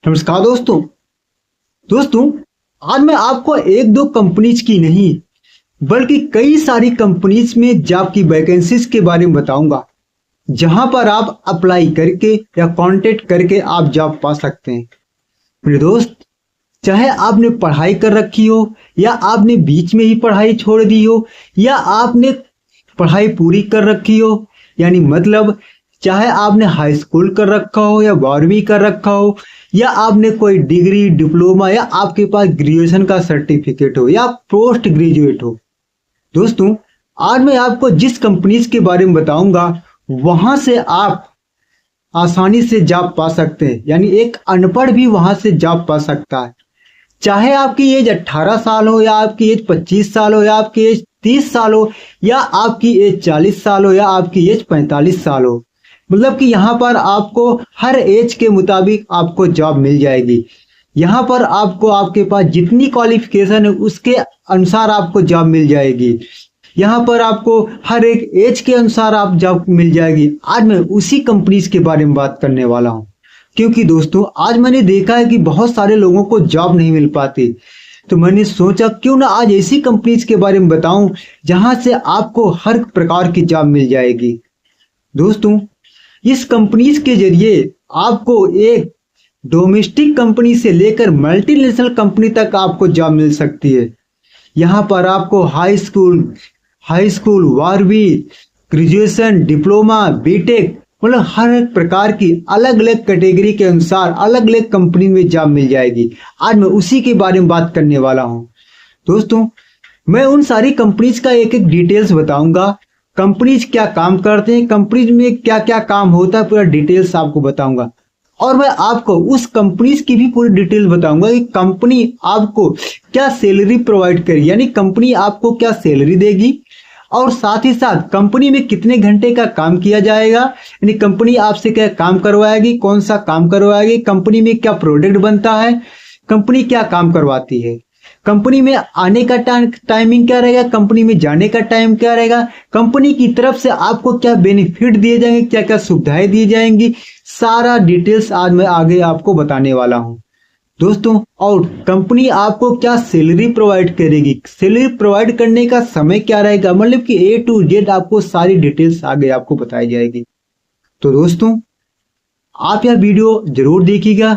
नमस्कार दोस्तों। दोस्तों, आज मैं आपको एक दो कंपनीज की नहीं बल्कि कई सारी कंपनीज में जॉब की वैकेंसीज के बारे में बताऊंगा, जहां पर आप अप्लाई करके या कांटेक्ट करके आप जॉब पा सकते हैं। मेरे दोस्त, चाहे आपने पढ़ाई कर रखी हो या आपने बीच में ही पढ़ाई छोड़ दी हो या आपने पढ़ाई पूरी कर रखी हो, यानी मतलब चाहे आपने हाई स्कूल कर रखा हो या 12वीं कर रखा हो या आपने कोई डिग्री डिप्लोमा या आपके पास ग्रेजुएशन का सर्टिफिकेट हो या पोस्ट ग्रेजुएट हो। दोस्तों, आज मैं आपको जिस कंपनीज के बारे में बताऊंगा वहां से आप आसानी से जॉब पा सकते हैं, यानी एक अनपढ़ भी वहां से जॉब पा सकता है। चाहे आपकी एज 18 साल हो या आपकी एज 25 साल हो या आपकी एज 30 साल हो या आपकी एज 40 साल हो या आपकी एज 45 साल हो, मतलब कि यहाँ पर आपको हर एज के मुताबिक आपको जॉब मिल जाएगी। यहाँ पर आपको आपके पास जितनी क्वालिफिकेशन है उसके अनुसार आपको जॉब मिल जाएगी। यहाँ पर आपको हर एक एज के अनुसार आप जॉब मिल जाएगी। आज मैं उसी कंपनीज के बारे में बात करने वाला हूँ, क्योंकि दोस्तों आज मैंने देखा है कि बहुत सारे लोगों को जॉब नहीं मिल पाती, तो मैंने सोचा क्यों ना आज ऐसी कंपनीज के बारे में बताऊं जहां से आपको हर प्रकार की जॉब मिल जाएगी। दोस्तों, इस कंपनीज के जरिए आपको एक डोमेस्टिक कंपनी से लेकर मल्टीनेशनल कंपनी तक आपको जॉब मिल सकती है। यहाँ पर आपको हाई स्कूल 12वीं, ग्रेजुएशन, डिप्लोमा, बीटेक, मतलब हर एक प्रकार की अलग अलग कैटेगरी के अनुसार अलग अलग कंपनी में जॉब मिल जाएगी। आज मैं उसी के बारे में बात करने वाला हूँ। दोस्तों, मैं उन सारी कंपनीज का एक एक डिटेल्स बताऊंगा, कंपनीज क्या काम करते हैं, कंपनीज में क्या क्या काम होता है, पूरा डिटेल्स आपको बताऊंगा। और मैं आपको उस कंपनीज की भी पूरी डिटेल बताऊंगा कि कंपनी आपको क्या सैलरी प्रोवाइड करेगी, यानी कंपनी आपको क्या सैलरी देगी और साथ ही साथ कंपनी में कितने घंटे का काम किया जाएगा, यानी कंपनी आपसे क्या काम करवाएगी, कौन सा काम करवाएगी, कंपनी में क्या प्रोडक्ट बनता है, कंपनी क्या काम करवाती है, कंपनी में आने का टाइमिंग क्या रहेगा, कंपनी में जाने का टाइम क्या रहेगा, कंपनी की तरफ से आपको क्या बेनिफिट दिए जाएंगे, क्या क्या सुविधाएं दी जाएंगी, सारा डिटेल्स आज मैं आगे आपको बताने वाला हूं। दोस्तों, और कंपनी आपको क्या सैलरी प्रोवाइड करेगी, सैलरी प्रोवाइड करने का समय क्या रहेगा, मतलब कि ए टू जेड आपको सारी डिटेल्स आगे आपको बताई जाएगी। तो दोस्तों, आप यह वीडियो जरूर देखिएगा।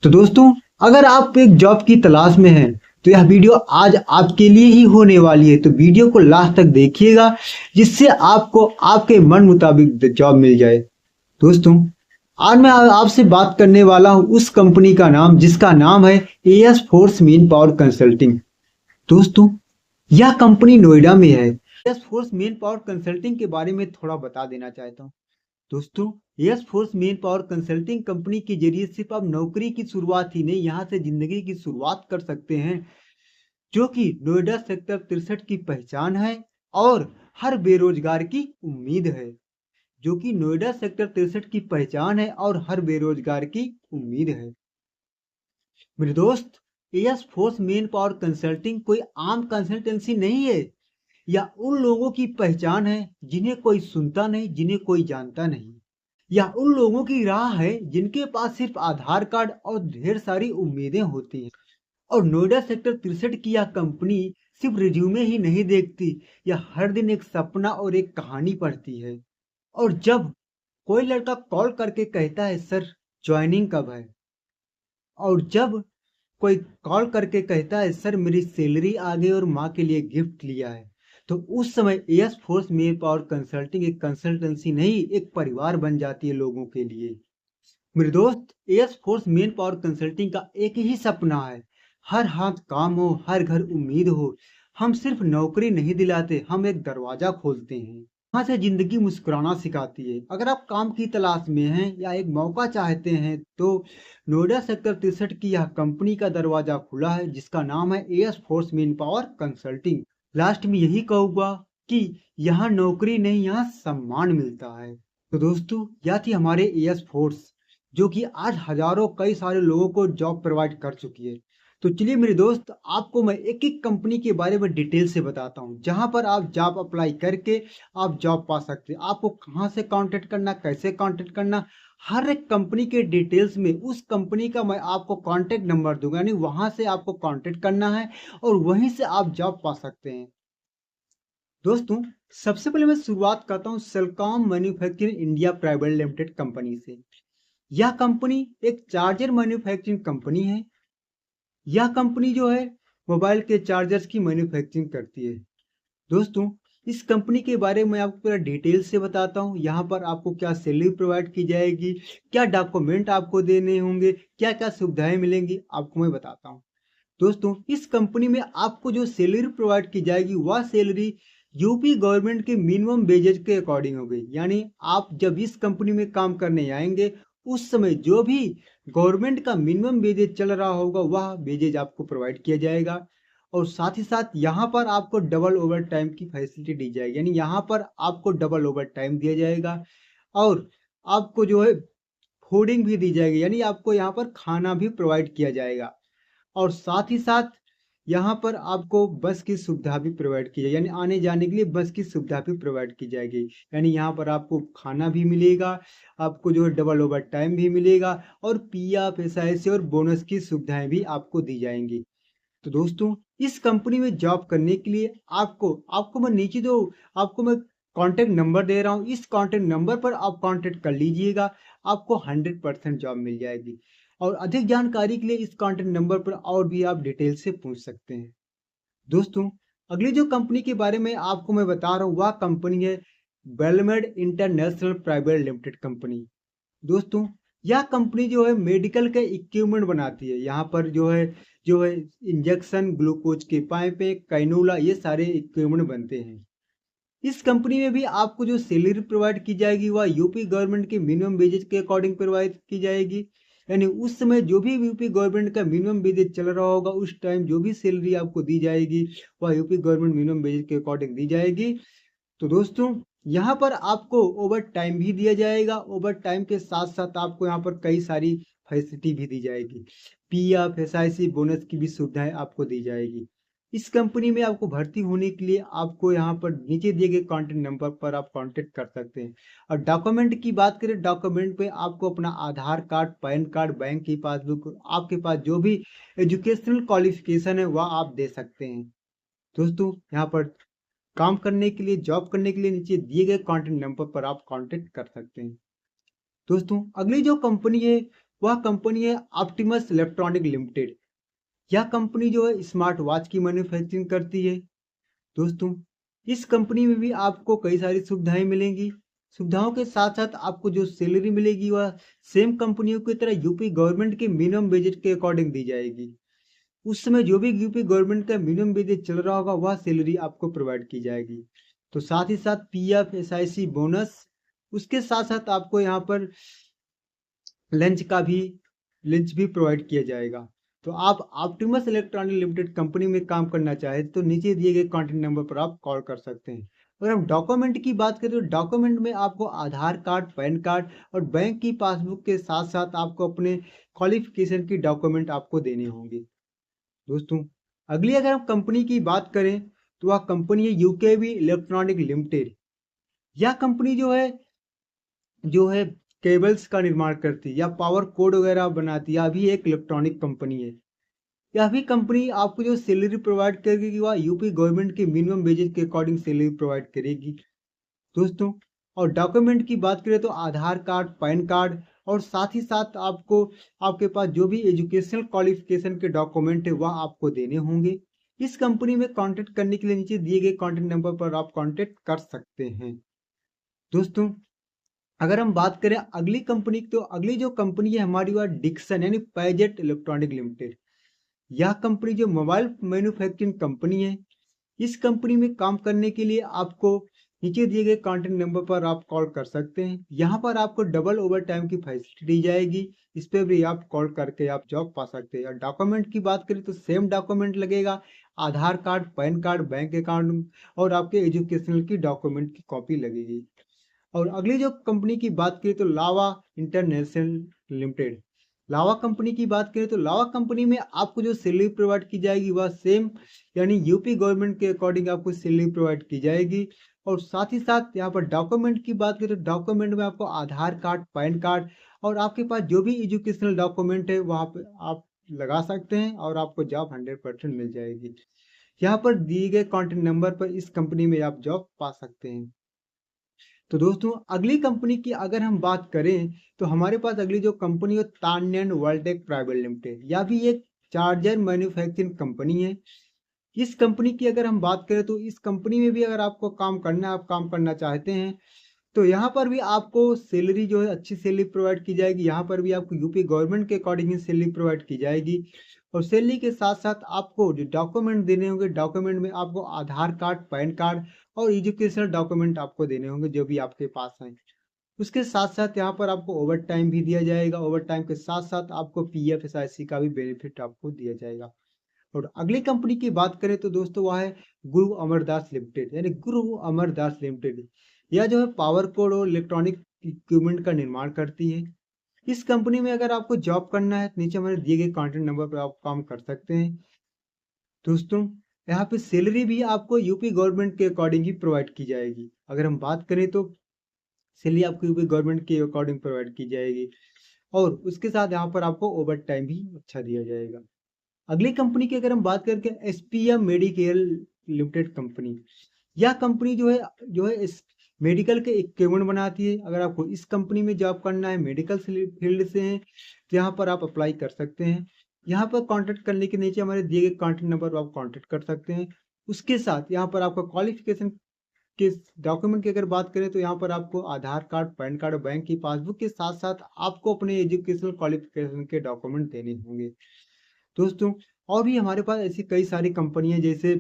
तो दोस्तों, अगर आप एक जॉब की तलाश में हैं तो यह वीडियो आज आपके लिए ही होने वाली है, तो वीडियो को लास्ट तक देखिएगा जिससे आपको आपके मन मुताबिक जॉब मिल जाए। दोस्तों, आज मैं आपसे बात करने वाला हूं उस कंपनी का नाम जिसका नाम है as force main power consulting. दोस्तों, यह कंपनी नोएडा में है। As force main power consulting के बारे में थोड़ा बता देना चाहता हूँ। दोस्तों, as force main power consulting company के जरिए सिर्फ आप नौकरी की शुरुआत ही नहीं, यहाँ से जिंदगी की शुरुआत कर सकते हैं, जो कि नोएडा सेक्टर 63 की पहचान है और हर बेरोजगार की उम्मीद है। जो कि नोएडा सेक्टर 63 की पहचान है और हर बेरोजगार की उम्मीद है। मेरे दोस्त, as force main power consulting कोई आम कंसल्टेंसी नहीं है, या उन लोगों की पहचान है जिन्हें कोई सुनता नहीं, जिन्हें कोई जानता नहीं, या उन लोगों की राह है जिनके पास सिर्फ आधार कार्ड और ढेर सारी उम्मीदें होती हैं। और नोएडा सेक्टर 63 की यह कंपनी सिर्फ रिज्यूमे ही नहीं देखती, यह हर दिन एक सपना और एक कहानी पढ़ती है। और जब कोई लड़का कॉल करके कहता है सर ज्वाइनिंग कब है, और जब कोई कॉल करके कहता है सर मेरी सैलरी आ गई और माँ के लिए गिफ्ट लिया है, तो उस समय as force main power consulting एक कंसल्टेंसी नहीं, एक परिवार बन जाती है लोगों के लिए। मेरे दोस्त, as force main power consulting का एक ही सपना है, हर हाथ काम हो, हर घर उम्मीद हो। हम सिर्फ नौकरी नहीं दिलाते, हम एक दरवाजा खोलते हैं, वहां से जिंदगी मुस्कुराना सिखाती है। अगर आप काम की तलाश में हैं या एक मौका चाहते हैं तो नोएडा सेक्टर 63 की यह कंपनी का दरवाजा खुला है, जिसका नाम है as force main power consulting. Last में यही कहूंगा कि यहाँ नौकरी नहीं, यहाँ सम्मान मिलता है। तो दोस्तों, यह थी हमारे एएस फोर्स, जो कि आज हजारों कई सारे लोगों को जॉब प्रोवाइड कर चुकी है। तो चलिए मेरे दोस्त, आपको मैं एक एक कंपनी के बारे में डिटेल से बताता हूँ, जहां पर आप जॉब अप्लाई करके आप जॉब पा सकते हैं। आपको कहाँ से कांटेक्ट करना, कैसे कांटेक्ट करना, हर एक कंपनी के डिटेल्स में उस कंपनी का मैं आपको कांटेक्ट नंबर दूंगा, यानी वहां से आपको कांटेक्ट करना है और वहीं से आप जॉब पा सकते हैं। दोस्तों, सबसे पहले मैं शुरुआत करता हूँ Cellcom manufacturing India private limited company से। यह कंपनी एक चार्जर मैन्युफैक्चरिंग कंपनी है। यह कंपनी जो है मोबाइल के चार्जर्स की मैन्युफैक्चरिंग करती है। दोस्तों, इस कंपनी के बारे में आपको पूरा डिटेल से बताता हूँ। यहाँ पर आपको क्या सैलरी प्रोवाइड की जाएगी, क्या डॉक्यूमेंट आपको देने होंगे, क्या क्या सुविधाएं मिलेंगी, आपको मैं बताता हूँ। दोस्तों, इस कंपनी में आपको जो सैलरी प्रोवाइड की जाएगी वह सैलरी यूपी गवर्नमेंट के मिनिमम वेजेज के अकॉर्डिंग होगी। यानी आप जब इस कंपनी में काम करने आएंगे उस समय जो भी गवर्नमेंट का मिनिमम वेजेज चल रहा होगा वह वेजेज आपको प्रोवाइड किया जाएगा। और साथ ही साथ यहाँ पर आपको डबल ओवर टाइम की फैसिलिटी दी जाएगी, यानी यहाँ पर आपको डबल ओवर टाइम दिया जाएगा। और आपको जो है फूडिंग भी दी जाएगी, यानी आपको यहाँ पर खाना भी प्रोवाइड किया जाएगा। और साथ ही साथ यहाँ पर आपको बस की सुविधा भी प्रोवाइड की जाएगी, यानी आने जाने के लिए बस की सुविधा भी प्रोवाइड की जाएगी। यानी यहाँ पर आपको खाना भी मिलेगा, आपको जो है डबल ओवर टाइम भी मिलेगा और पीएफ, एसआईसी और बोनस की सुविधाएं भी आपको दी जाएंगी। तो दोस्तों, इस कंपनी में जॉब करने के लिए आपको आपको मैं नीचे जो आपको मैं कांटेक्ट नंबर दे रहा हूँ, इस कांटेक्ट नंबर पर आप कांटेक्ट कर लीजिएगा। आपको 100% जॉब मिल जाएगी। और अधिक जानकारी के लिए इस कांटेक्ट नंबर पर और भी आप डिटेल से पूछ सकते हैं। दोस्तों, अगली जो कंपनी के बारे में आपको मैं बता रहा हूँ वह कंपनी है बेलमेड इंटरनेशनल प्राइवेट लिमिटेड कंपनी। दोस्तों, यह कंपनी जो है मेडिकल के इक्विपमेंट बनाती है। यहाँ पर जो है इंजेक्शन, ग्लूकोज के पाइपें, कैनूला, ये सारे इक्विपमेंट बनते हैं। इस कंपनी में भी आपको जो सैलरी प्रोवाइड की जाएगी वह यूपी गवर्नमेंट के मिनिमम वेजेज के अकॉर्डिंग प्रोवाइड की जाएगी। यानी उस समय जो भी यूपी गवर्नमेंट का मिनिमम वेजेज चल रहा होगा उस टाइम जो भी सैलरी आपको दी जाएगी वह यूपी गवर्नमेंट मिनिमम वेजेज के अकॉर्डिंग दी जाएगी। तो दोस्तों, यहाँ पर आपको ओवर टाइम भी दिया जाएगा। ओवर टाइम के साथ साथ आपको यहाँ पर कई सारी फैसिलिटी भी दी जाएगी। पीएफ, एसआईसी, बोनस की भी सुविधाएं आपको दी जाएगी। इस कंपनी में आपको भर्ती होने के लिए आपको यहाँ पर नीचे दिए गए कॉन्टेक्ट नंबर पर आप कांटेक्ट कर सकते हैं। और डॉक्यूमेंट की बात करें, डॉक्यूमेंट पे आपको अपना आधार कार्ड, पैन कार्ड, बैंक की पासबुक, आपके पास जो भी एजुकेशनल क्वालिफिकेशन है वह आप दे सकते हैं। दोस्तों, यहाँ पर काम करने के लिए, जॉब करने के लिए नीचे दिए गए कॉन्टेक्ट नंबर पर आप कांटेक्ट कर सकते हैं। दोस्तों, अगली जो कंपनी है वह कंपनी है ऑप्टिमस इलेक्ट्रॉनिक लिमिटेड। यह कंपनी जो है स्मार्ट वॉच की मैन्युफैक्चरिंग करती है। दोस्तों, इस कंपनी में भी आपको कई सारी सुविधाएं मिलेंगी। सुविधाओं के साथ साथ आपको जो सैलरी मिलेगी वह सेम कंपनियों की तरह यूपी गवर्नमेंट के मिनिमम वेजेज के अकॉर्डिंग दी जाएगी। उस समय जो भी यूपी गवर्नमेंट का मिनिमम वेजेज चल रहा होगा वह सैलरी आपको प्रोवाइड की जाएगी। तो साथ ही साथ पीएफ, एसआईसी, बोनस, उसके साथ साथ आपको यहाँ पर लंच का भी लंच भी प्रोवाइड किया जाएगा। तो आप ऑप्टिमस इलेक्ट्रॉनिक लिमिटेड कंपनी में काम करना चाहें तो नीचे दिए गए कॉन्टेक्ट नंबर पर आप कॉल कर सकते हैं। अगर हम डॉक्यूमेंट की बात करें तो डॉक्यूमेंट में आपको आधार कार्ड, पैन कार्ड और बैंक की पासबुक के साथ साथ आपको अपने क्वालिफिकेशन की डॉक्यूमेंट आपको देने होंगे। दोस्तों, अगली अगर हम कंपनी की बात करें तो वह कंपनी है यूकेवी इलेक्ट्रॉनिक लिमिटेड। यह कंपनी जो है केबल्स का निर्माण करती है या पावर कोड वगैरह बनाती है। यह भी एक इलेक्ट्रॉनिक कंपनी है। यह भी कंपनी आपको जो सैलरी प्रोवाइड करेगी वह यूपी गवर्नमेंट के मिनिमम वेजेज के अकॉर्डिंग सैलरी प्रोवाइड करेगी। दोस्तों, और डॉक्यूमेंट की बात करें तो आधार कार्ड, पैन कार्ड और साथ ही साथ आपको आपके पास जो भी एजुकेशनल क्वालिफिकेशन के डॉक्यूमेंट है वह आपको देने होंगे। इस कंपनी में कांटेक्ट करने के लिए नीचे दिए गए कांटेक्ट नंबर पर आप कांटेक्ट कर सकते हैं। दोस्तों, अगर हम बात करें अगली कंपनी की तो अगली जो कंपनी है हमारी वह डिक्सन यानी पैजेट इलेक्ट्रॉनिक लिमिटेड। यह कंपनी जो मोबाइल मैन्युफैक्चरिंग कंपनी है, इस कंपनी में काम करने के लिए आपको नीचे दिए गए कॉन्टेक्ट नंबर पर आप कॉल कर सकते हैं। यहाँ पर आपको डबल ओवर टाइम की फैसिलिटी दी जाएगी। इस पर भी आप कॉल करके आप जॉब पा सकते हैं। और डॉक्यूमेंट की बात करें तो सेम डॉक्यूमेंट लगेगा, Aadhaar card, PAN card, bank account और आपके एजुकेशनल की डॉक्यूमेंट की कॉपी लगेगी। और अगली जो कंपनी की बात करें तो लावा इंटरनेशनल लिमिटेड। लावा कंपनी की बात करें तो लावा कंपनी में आपको जो सैलरी प्रोवाइड की जाएगी वह सेम, यानी यूपी गवर्नमेंट के अकॉर्डिंग आपको सैलरी प्रोवाइड की जाएगी। और साथ ही साथ यहाँ पर डॉक्यूमेंट की बात करें तो डॉक्यूमेंट में आपको आधार कार्ड, पैन कार्ड और आपके पास जो भी एजुकेशनल डॉक्यूमेंट है वहाँ पे आप लगा सकते हैं और आपको जॉब 100% मिल जाएगी। यहाँ पर दिए गए कॉन्टेक्ट नंबर पर इस कंपनी में आप जॉब पा सकते हैं। तो दोस्तों अगली कंपनी की अगर हम बात करें तो हमारे पास अगली जो कंपनी है तान्यन वर्ल्डटेक प्राइवेट लिमिटेड, यह भी एक चार्जर मैन्युफैक्चरिंग कंपनी है। इस कंपनी की अगर हम बात करें तो इस कंपनी में भी अगर आपको काम करना है, आप काम करना चाहते हैं तो यहाँ पर भी आपको सैलरी जो है अच्छी सैलरी प्रोवाइड की जाएगी। यहाँ पर भी आपको यूपी गवर्नमेंट के अकॉर्डिंग ही सैलरी प्रोवाइड की जाएगी। और सैलरी के साथ साथ आपको जो डॉक्यूमेंट देने होंगे, डॉक्यूमेंट में आपको आधार कार्ड, पैन कार्ड और एजुकेशनल डॉक्यूमेंट आपको देने होंगे जो भी आपके पास हैं। उसके साथ साथ यहाँ पर आपको ओवर टाइम भी दिया जाएगा। ओवर टाइम के साथ साथ आपको पीएफ, एसआईसी का भी बेनिफिट आपको दिया जाएगा। और अगली कंपनी की बात करें तो दोस्तों वह है गुरु अमरदास लिमिटेड, यानी गुरु अमरदास लिमिटेड। यह जो है पावर कोड और इलेक्ट्रॉनिक इक्विपमेंट का निर्माण करती है। इस कंपनी में अगर आपको जॉब करना है तो नीचे हमारे दिए गए कॉन्टेक्ट नंबर पर आप काम कर सकते हैं। दोस्तों यहाँ पे सैलरी भी आपको यूपी गवर्नमेंट के अकॉर्डिंग ही प्रोवाइड की जाएगी। अगर हम बात करें तो सैलरी आपको यूपी गवर्नमेंट के अकॉर्डिंग प्रोवाइड की जाएगी और उसके साथ यहाँ पर आपको ओवर टाइम भी अच्छा दिया जाएगा। अगली कंपनी की अगर हम बात करके एसपीएम मेडिकेयर लिमिटेड कंपनी, यह कंपनी जो है इस मेडिकल के इक्विपमेंट बनाती है। अगर आपको इस कंपनी में जॉब करना है, मेडिकल फील्ड से हैं तो यहाँ पर आप अप्लाई कर सकते हैं। यहाँ पर कांटेक्ट करने के नीचे हमारे दिए गए कॉन्टेक्ट नंबर पर आप कांटेक्ट कर सकते हैं। उसके साथ यहाँ पर आपका क्वालिफिकेशन के डॉक्यूमेंट की अगर बात करें तो यहाँ पर आपको आधार कार्ड, पैन कार्ड और बैंक की पासबुक के साथ साथ आपको अपने एजुकेशनल क्वालिफिकेशन के डॉक्यूमेंट देने होंगे। दोस्तों और भी हमारे पास ऐसी कई सारी कंपनियां जैसे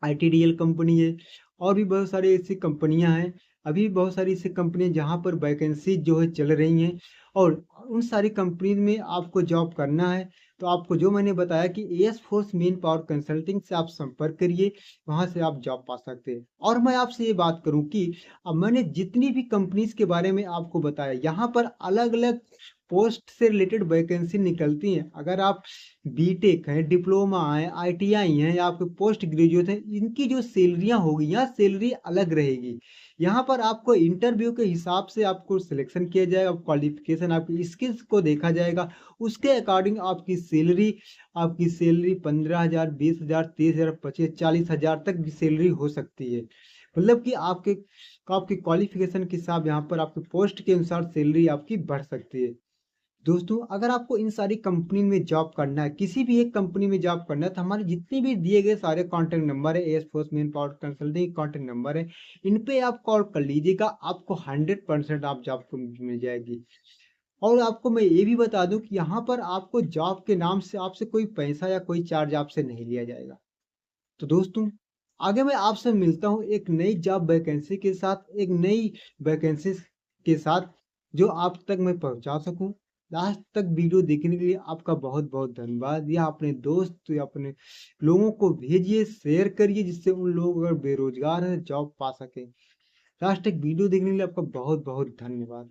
आईटीडीएल कंपनी है और भी बहुत सारी ऐसी कंपनियां हैं। अभी बहुत सारी ऐसी कंपनियां जहां पर वैकेंसी जो है चल रही हैं और उन सारी कंपनी में आपको जॉब करना है तो आपको जो मैंने बताया कि as force main power consulting से आप संपर्क करिए, वहां से आप जॉब पा सकते हैं। और मैं आपसे ये बात करूं कि अब मैंने जितनी भी कंपनीज के बारे में आपको बताया यहाँ पर अलग अलग पोस्ट से रिलेटेड वैकेंसी निकलती हैं। अगर आप बीटेक है, डिप्लोमा है, आईटीआई है या आपके पोस्ट ग्रेजुएट है, इनकी जो सैलरियां होगी यहाँ सैलरी अलग रहेगी। यहाँ पर आपको इंटरव्यू के हिसाब से आपको सिलेक्शन किया जाएगा, क्वालिफिकेशन आपकी स्किल्स को देखा जाएगा, उसके अकॉर्डिंग आपकी सैलरी 15,000, 20,000, 30,000, 25,000, 40,000 तक भी सैलरी हो सकती है। मतलब कि आपके क्वालिफिकेशन के हिसाब यहाँ पर आपके पोस्ट के अनुसार सैलरी आपकी बढ़ सकती है। दोस्तों अगर आपको इन सारी कंपनी में जॉब करना है, किसी भी एक कंपनी में जॉब करना है तो हमारे जितने भी दिए गए सारे कांटेक्ट नंबर है, S force man power consulting contact number है, इन पे आप कॉल कर लीजिएगा, आपको 100% आप जॉब को मिल जाएगी। और आपको मैं ये भी बता दूं कि यहाँ पर आपको जॉब के नाम से आपसे कोई पैसा या कोई चार्ज आपसे नहीं लिया जाएगा। तो दोस्तों आगे मैं आपसे मिलता हूँ एक नई जॉब वैकेंसी के साथ, एक नई वैकेंसी के साथ जो आप तक मैं पहुंचा सकूं। लास्ट तक वीडियो देखने के लिए आपका बहुत बहुत धन्यवाद। या अपने दोस्त या अपने लोगों को भेजिए, शेयर करिए जिससे उन लोग अगर बेरोजगार हैं जॉब पा सके। लास्ट तक वीडियो देखने के लिए आपका बहुत बहुत धन्यवाद।